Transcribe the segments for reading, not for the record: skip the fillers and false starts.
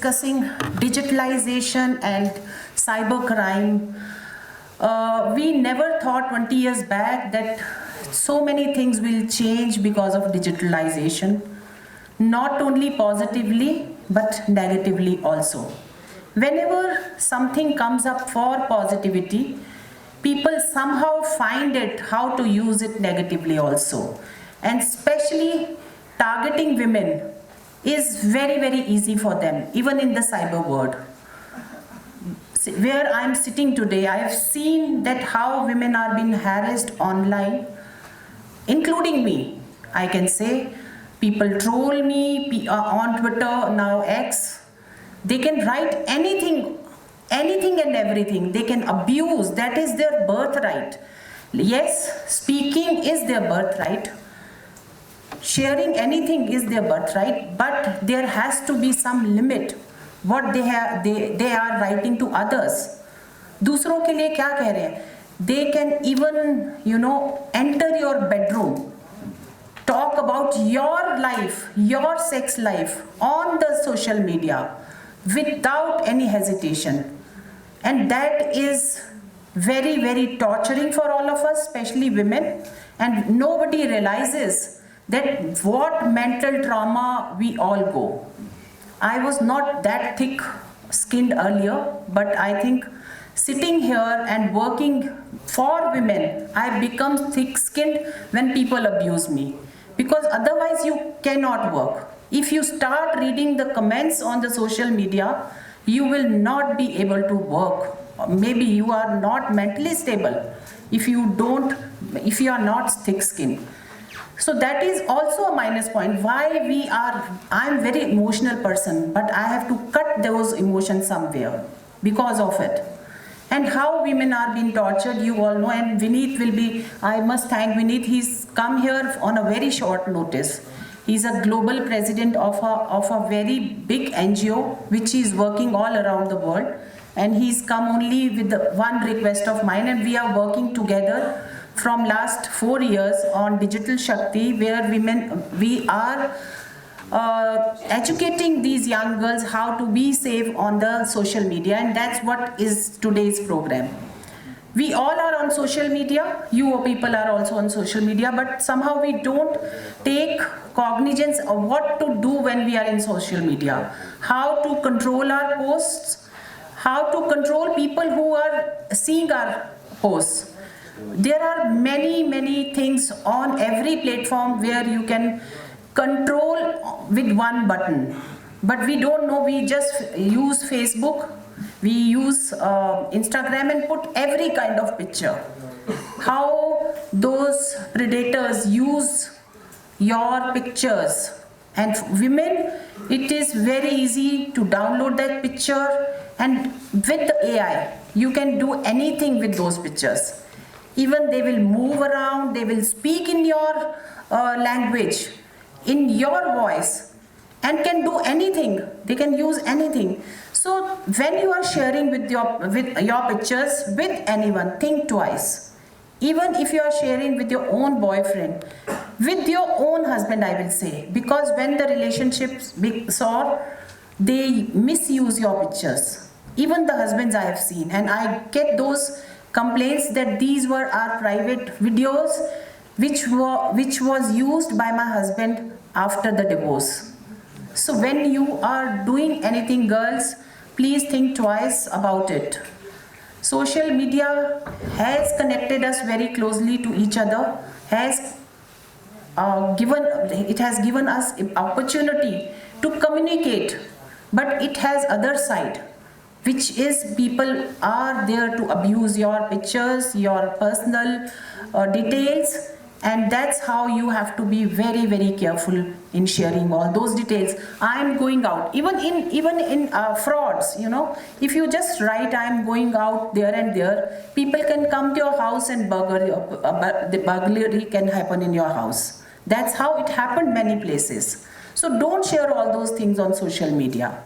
discussing digitalization and cybercrime. We never thought 20 years back that so many things will change because of digitalization, not only positively but negatively also. Whenever something comes up for positivity, people somehow find it how to use it negatively also. And especially targeting women is very, very easy for them, even in the cyber world. Where I'm sitting today, I have seen that how women are being harassed online, including me. I can say people troll me on Twitter, now X. They can write anything and everything. They can abuse. That is their birthright. Yes, speaking is their birthright. Sharing anything is their birthright, but there has to be some limit what they are writing to others. दूसरों के लिए क्या कह रहे हैं? They can even, enter your bedroom, talk about your life, your sex life on the social media without any hesitation. And that is very, very torturing for all of us, especially women. And nobody realizes that what mental trauma we all go. I was not that thick-skinned earlier, but I think sitting here and working for women, I become thick-skinned when people abuse me. Because otherwise you cannot work. If you start reading the comments on the social media, you will not be able to work. Maybe you are not mentally stable if you are not thick-skinned. So that is also a minus point. I'm a very emotional person, but I have to cut those emotions somewhere because of it. And how women are being tortured, you all know, and I must thank Vineet, he's come here on a very short notice. He's a global president of a very big NGO, which is working all around the world. And he's come only with one request of mine, and we are working together from last 4 years on Digital Shakti, where we are educating these young girls how to be safe on the social media, and that's what is today's program. We all are on social media, you people are also on social media, but somehow we don't take cognizance of what to do when we are in social media, how to control our posts, how to control people who are seeing our posts. There are many, many things on every platform where you can control with one button. But we don't know, we just use Facebook, we use Instagram and put every kind of picture. How those predators use your pictures. And women, it is very easy to download that picture, and with the AI, you can do anything with those pictures. Even they will move around, they will speak in your language, in your voice, and can do anything. They can use anything. So when you are sharing with your pictures with anyone, think twice. Even if you are sharing with your own boyfriend, with your own husband, I will say, because when the relationships soar, they misuse your pictures. Even the husbands I have seen, and I get those complaints that these were our private videos which was used by my husband after the divorce. So when you are doing anything, girls, please think twice about it. Social media has connected us very closely to each other, it has given us an opportunity to communicate, but it has other side, which is people are there to abuse your pictures, your personal details, and that's how you have to be very, very careful in sharing all those details. I'm going out, even in frauds, if you just write I'm going out there and there, people can come to your house and the burglary can happen in your house. That's how it happened many places. So don't share all those things on social media.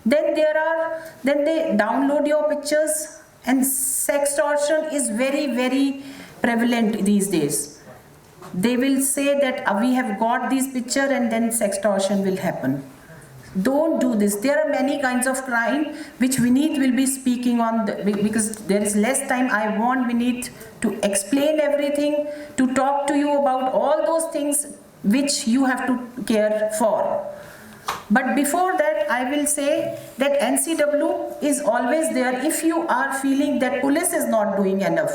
Then they download your pictures, and sextortion is very, very prevalent these days. They will say that we have got this picture and then sextortion will happen. Don't do this. There are many kinds of crime which Vineet will be speaking on because there is less time. I want Vineet to explain everything, to talk to you about all those things which you have to care for. But before that, I will say that NCW is always there if you are feeling that police is not doing enough.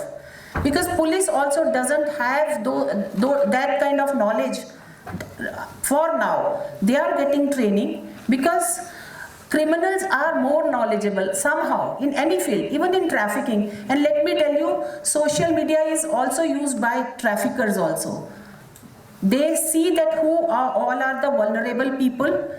Because police also doesn't have that kind of knowledge for now. They are getting training because criminals are more knowledgeable somehow in any field, even in trafficking. And let me tell you, social media is also used by traffickers also. They see that who are all are the vulnerable people.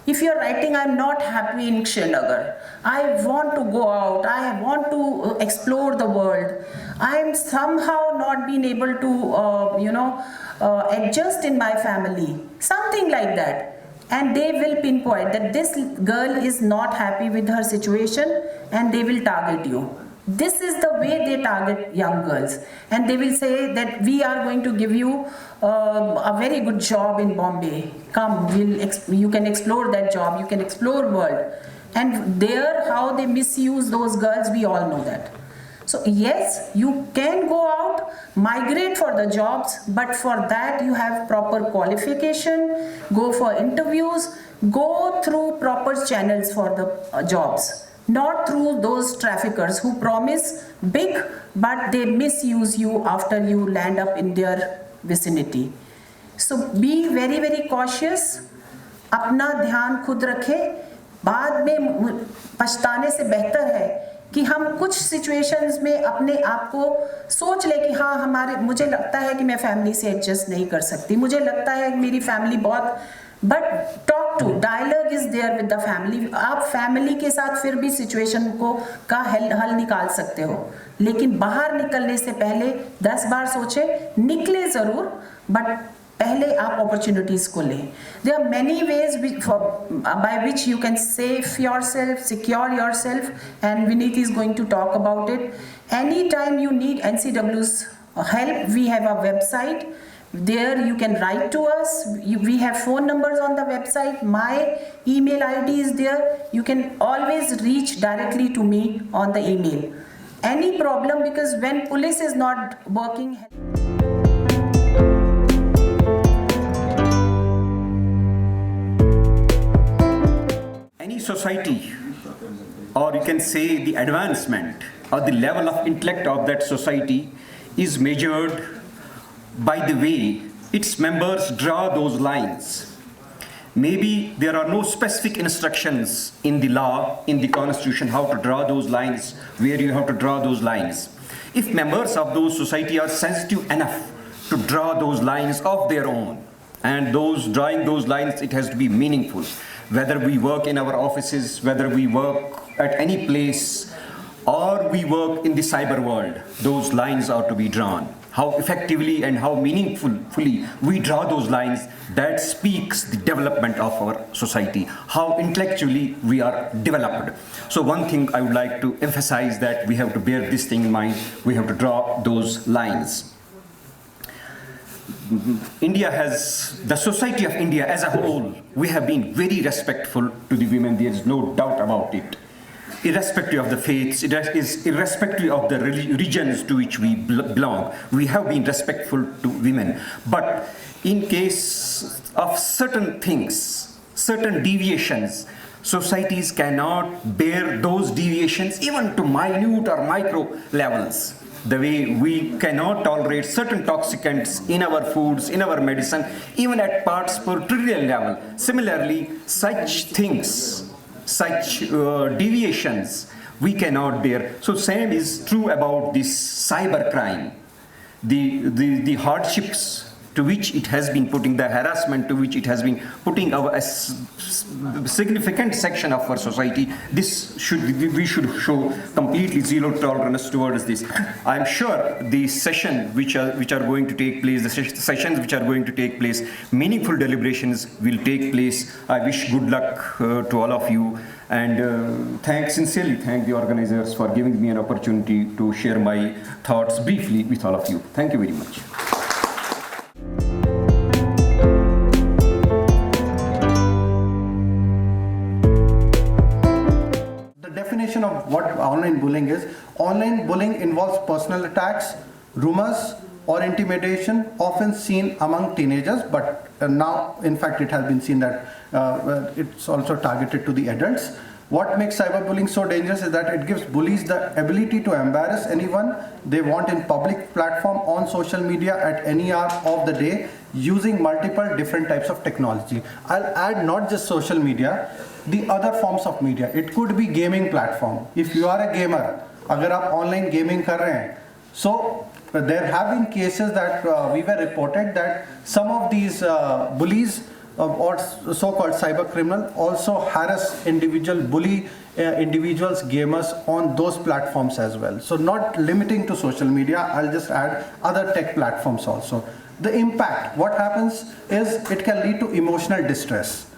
If you're writing, I'm not happy in Srinagar, I want to go out, I want to explore the world, I'm somehow not being able to, adjust in my family, something like that. And they will pinpoint that this girl is not happy with her situation and they will target you. This is the way they target young girls, and they will say that we are going to give you a very good job in Bombay. Come, you can explore that job, you can explore world. And there, how they misuse those girls, we all know that. So yes, you can go out, migrate for the jobs, but for that you have proper qualification, go for interviews, go through proper channels for the jobs. Not through those traffickers who promise big, but they misuse you after you land up in their vicinity. So be very, very cautious. अपना ध्यान खुद रखें. बाद में पछताने से बेहतर है कि हम कुछ सिचुएशंस में अपने आप को सोच ले कि हाँ मुझे लगता है कि मैं फैमिली से एडजस्ट नहीं कर सकती, मुझे लगता है कि मेरी फैमिली बहुत, but talk to, dialogue is there with the family. आप फैमिली के साथ फिर भी सिचुएशन को का हल निकाल सकते हो, लेकिन बाहर निकलने से पहले 10 बार सोचे. निकले जरूर, बट पहले आप अपॉर्चुनिटीज को लें. There are many ways by which you can save yourself, secure yourself, and Vineet is going to talk about it. Anytime you need NCW's help, we have a website. There you can write to us. We have phone numbers on the website. My email ID is there. You can always reach directly to me on the email. Any problem, because when police is not working. Any society, or you can say the advancement or the level of intellect of that society is measured by the way its members draw those lines. Maybe there are no specific instructions in the law, in the constitution, how to draw those lines, where you have to draw those lines. If members of those society are sensitive enough to draw those lines of their own, and drawing those lines, it has to be meaningful. Whether we work in our offices, whether we work at any place, or we work in the cyber world, those lines are to be drawn. How effectively and how meaningfully we draw those lines, that speaks the development of our society, how intellectually we are developed. So one thing I would like to emphasize, that we have to bear this thing in mind, we have to draw those lines. The society of India as a whole, we have been very respectful to the women, there is no doubt about it. Irrespective of the faiths, irrespective of the religions to which we belong, we have been respectful to women. But in case of certain things, certain deviations, societies cannot bear those deviations even to minute or micro levels. The way we cannot tolerate certain toxicants in our foods, in our medicine, even at parts per trillion level. Similarly, such things, such deviations, we cannot bear. So same is true about this cybercrime. The hardships to which it has been putting, the harassment to which it has been putting a significant section of our society, we should show completely zero tolerance towards this. I'm sure the sessions which are going to take place, meaningful deliberations will take place. I wish good luck to all of you, and sincerely thank the organizers for giving me an opportunity to share my thoughts briefly with all of you. Thank you very much. definition of what online bullying is. Online bullying involves personal attacks, rumors, or intimidation, often seen among teenagers, but now, in fact, it has been seen that it's also targeted to the adults. What makes cyberbullying so dangerous is that it gives bullies the ability to embarrass anyone they want in public platform, on social media, at any hour of the day, using multiple different types of technology. I'll add not just social media, the other forms of media. It could be gaming platform. If you are a gamer, अगर आप online gaming कर रहे हैं, so there have been cases that we were reported that some of these bullies or so-called cyber criminal also harass bully individuals, gamers on those platforms as well. So not limiting to social media, I'll just add other tech platforms also. The impact, what happens is it can lead to emotional distress.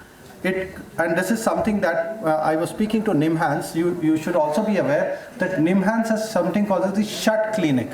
And this is something that I was speaking to NIMHANS. You should also be aware that NIMHANS has something called the Shut Clinic.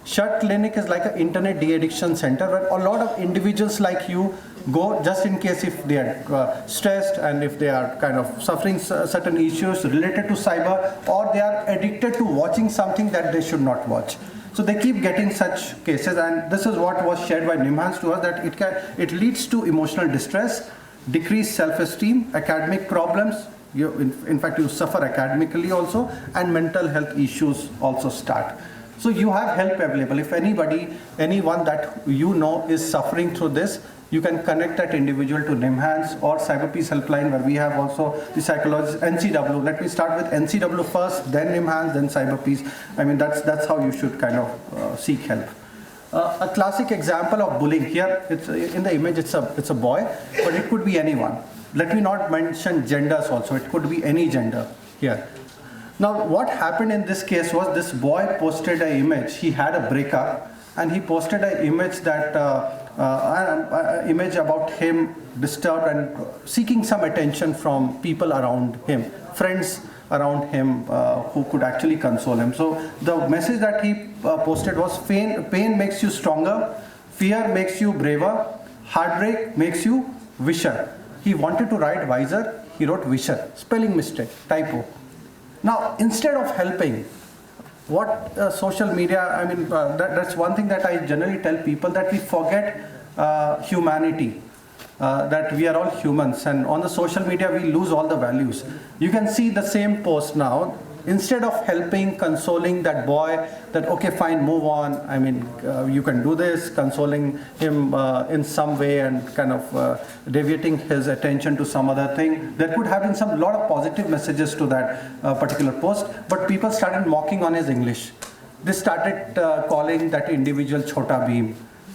Shut Clinic is like an internet de-addiction center where a lot of individuals like you go just in case if they are stressed and if they are kind of suffering certain issues related to cyber, or they are addicted to watching something that they should not watch. So they keep getting such cases, and this is what was shared by NIMHANS to us, that it leads to emotional distress, decreased self-esteem, academic problems. In fact, you suffer academically also, and mental health issues also start. So you have help available. If anyone that you know is suffering through this, you can connect that individual to NIMHANS or Cyber Peace Helpline, where we have also the psychologist, NCW. Let me start with NCW first, then NIMHANS, then Cyber Peace. I mean, that's how you should kind of seek help. A classic example of bullying here, it's in the image, it's a boy, but it could be anyone. Let me not mention genders also. It could be any gender here. Now, what happened in this case was this boy posted an image. He had a breakup, and he posted an image that image about him disturbed and seeking some attention from people around him, friends around him who could actually console him. So the message that he posted was, pain makes you stronger, fear makes you braver, heartbreak makes you wisher. He wanted to write wiser, he wrote wisher, spelling mistake, typo. Now, instead of helping, what social media, I mean, that's one thing that I generally tell people, that we forget humanity, that we are all humans, and on the social media we lose all the values. You can see the same post now. Instead of helping, consoling that boy, that okay, fine, move on, I mean, you can do this, consoling him in some way and kind of deviating his attention to some other thing. There could have been a lot of positive messages to that particular post, but people started mocking on his English. They started calling that individual Chota Bheem,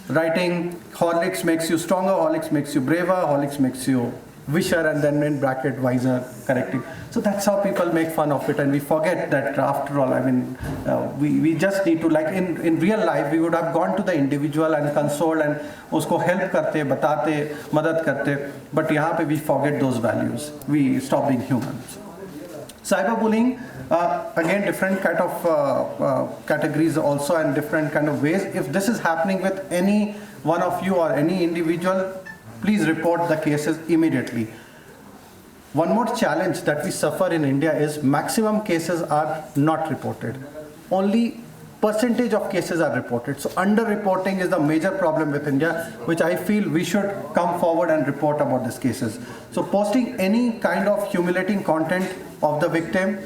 writing Horlicks makes you stronger, Horlicks makes you braver, Horlicks makes you wisher, and then in bracket wiser, correcting. So that's how people make fun of it, and we forget that after all, I mean, we just need to, like in real life, we would have gone to the individual and consoled and usko help karte, batate, madad karte, but yahan pe we forget those values. We stop being humans. Cyberbullying, again, different kind of categories also, and different kind of ways. If this is happening with any one of you or any individual, please report the cases immediately. One more challenge that we suffer in India is maximum cases are not reported. Only percentage of cases are reported. So under-reporting is the major problem with India, which I feel we should come forward and report about these cases. So posting any kind of humiliating content of the victim,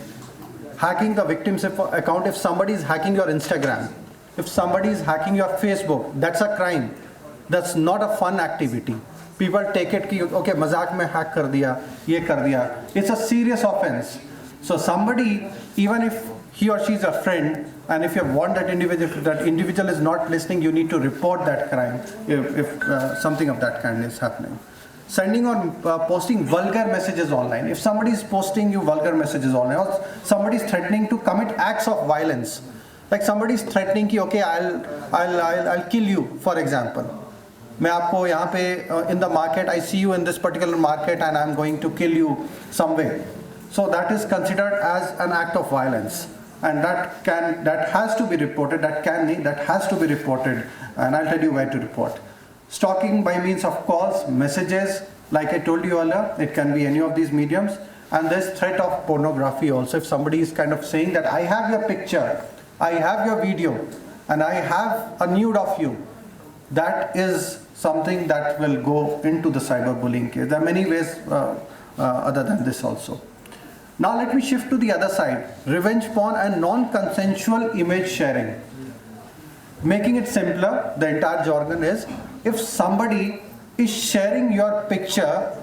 hacking the victim's account. If somebody is hacking your Instagram, if somebody is hacking your Facebook, that's a crime. That's not a fun activity. People take it ki okay, mazak mein hack kar diya, ye kar diya. It's a serious offense. So somebody, even if he or she is a friend, and if you want that individual is not listening, you need to report that crime if something of that kind is happening. Sending or posting vulgar messages online. If somebody is posting you vulgar messages online, or somebody is threatening to commit acts of violence, like somebody is threatening ki okay, I'll kill you, for example. मैं आपको यहाँ पे in the market, I see you in this particular market and I'm going to kill you some way. So that is considered as an act of violence, and that has to be reported. That has to be reported, and I'll tell you where to report. Stalking by means of calls, messages, like I told you earlier, it can be any of these mediums. and there's threat of pornography also. If somebody is kind of saying that I have your picture, I have your video, and I have a nude of you, that is something that will go into the cyberbullying case. There are many ways other than this also. Now let me shift to the other side, revenge porn and non-consensual image sharing. Making it simpler, the entire jargon is, if somebody is sharing your picture,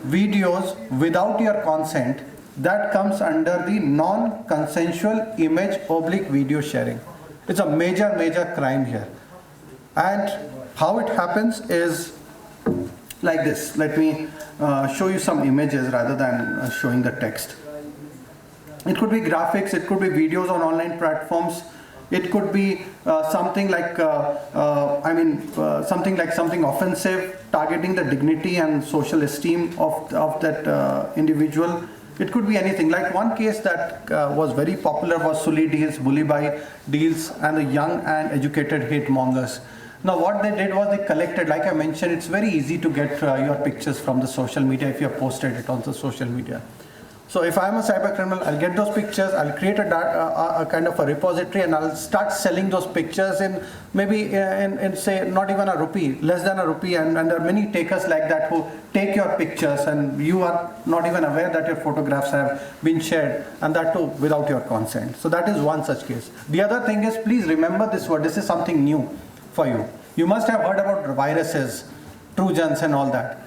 videos without your consent, that comes under the non-consensual image / video sharing. It's a major crime here. And how it happens is like this. Let me show you some images rather than showing the text. It could be graphics, it could be videos on online platforms, it could be something like something offensive, targeting the dignity and social esteem of that individual. It could be anything. Like one case that was very popular was Suli deals, bully by deals, and the young and educated hate mongers. Now what they did was they collected, like I mentioned, it's very easy to get your pictures from the social media if you have posted it on the social media. So if I'm a cyber criminal, I'll get those pictures, I'll create a kind of a repository, and I'll start selling those pictures in maybe in say not even a rupee, less than a rupee, and there are many takers like that who take your pictures and you are not even aware that your photographs have been shared, and that too without your consent. So that is one such case. The other thing is, please remember this word, this is something new for you. You must have heard about viruses, trojans and all that.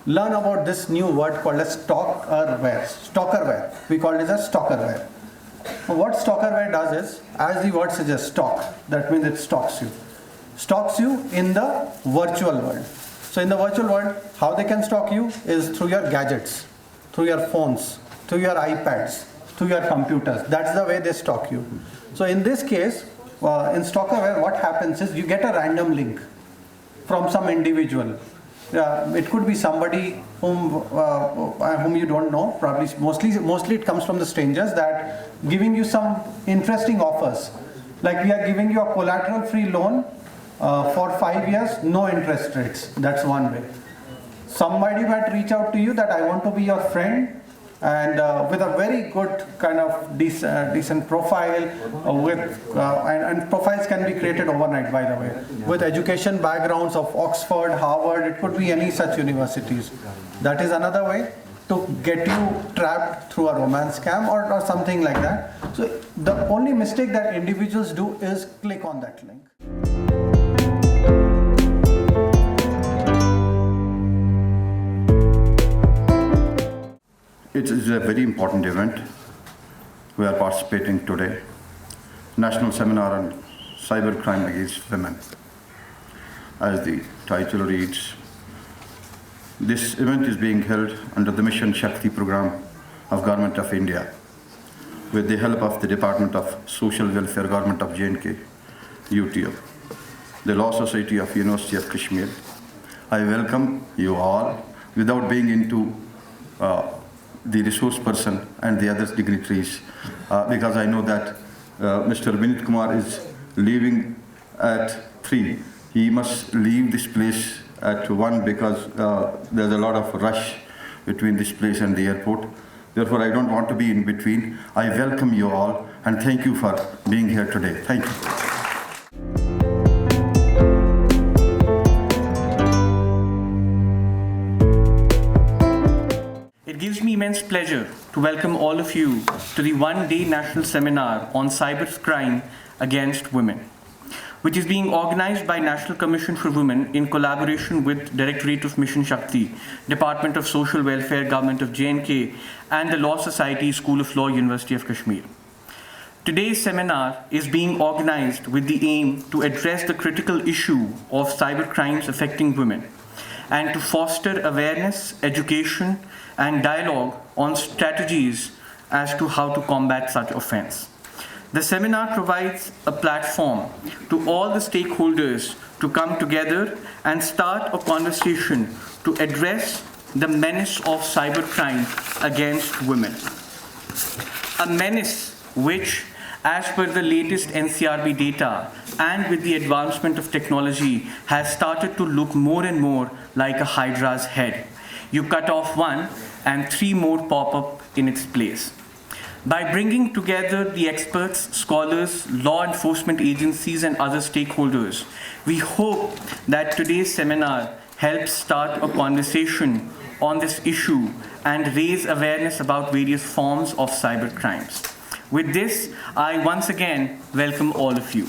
Learn about this new word called as stalkerware. Stalkerware. We call it as stalkerware. What stalkerware does is, as the word suggests, stalk. That means it stalks you. Stalks you in the virtual world. So in the virtual world, how they can stalk you is through your gadgets, through your phones, through your iPads, through your computers. That's the way they stalk you. So in this case, in stalkerware, what happens is you get a random link from some individual. It could be somebody whom you don't know. Probably mostly it comes from the strangers, that giving you some interesting offers. Like, we are giving you a collateral-free loan for 5 years, no interest rates. That's one way. Somebody might reach out to you that I want to be your friend, and with a very good kind of decent profile, and profiles can be created overnight, by the way, with education backgrounds of Oxford, Harvard, it could be any such universities. That is another way to get you trapped through a romance scam or something like that. So the only mistake that individuals do is click on that link. It is a very important event. We are participating today. National Seminar on Cybercrime Against Women. As the title reads, this event is being held under the Mission Shakti program of Government of India, with the help of the Department of Social Welfare, Government of J&K, UTO, the Law Society of University of Kashmir. I welcome you all without being into the resource person and the other dignitaries, because I know that Mr. Vinit Kumar is leaving at 3. He must leave this place at 1 because there's a lot of rush between this place and the airport. Therefore, I don't want to be in between. I welcome you all and thank you for being here today. Thank you. It gives me immense pleasure to welcome all of you to the one-day national seminar on cybercrime against women, which is being organized by National Commission for Women in collaboration with Directorate of Mission Shakti, Department of Social Welfare, Government of J&K, and the Law Society, School of Law, University of Kashmir. Today's seminar is being organized with the aim to address the critical issue of cybercrimes affecting women and to foster awareness, education, and dialogue on strategies as to how to combat such offense. The seminar provides a platform to all the stakeholders to come together and start a conversation to address the menace of cybercrime against women. A menace which, as per the latest NCRB data and with the advancement of technology, has started to look more and more like a hydra's head. You cut off one and 3 more pop up in its place. By bringing together the experts, scholars, law enforcement agencies, and other stakeholders, we hope that today's seminar helps start a conversation on this issue and raise awareness about various forms of cybercrimes. With this, I once again welcome all of you.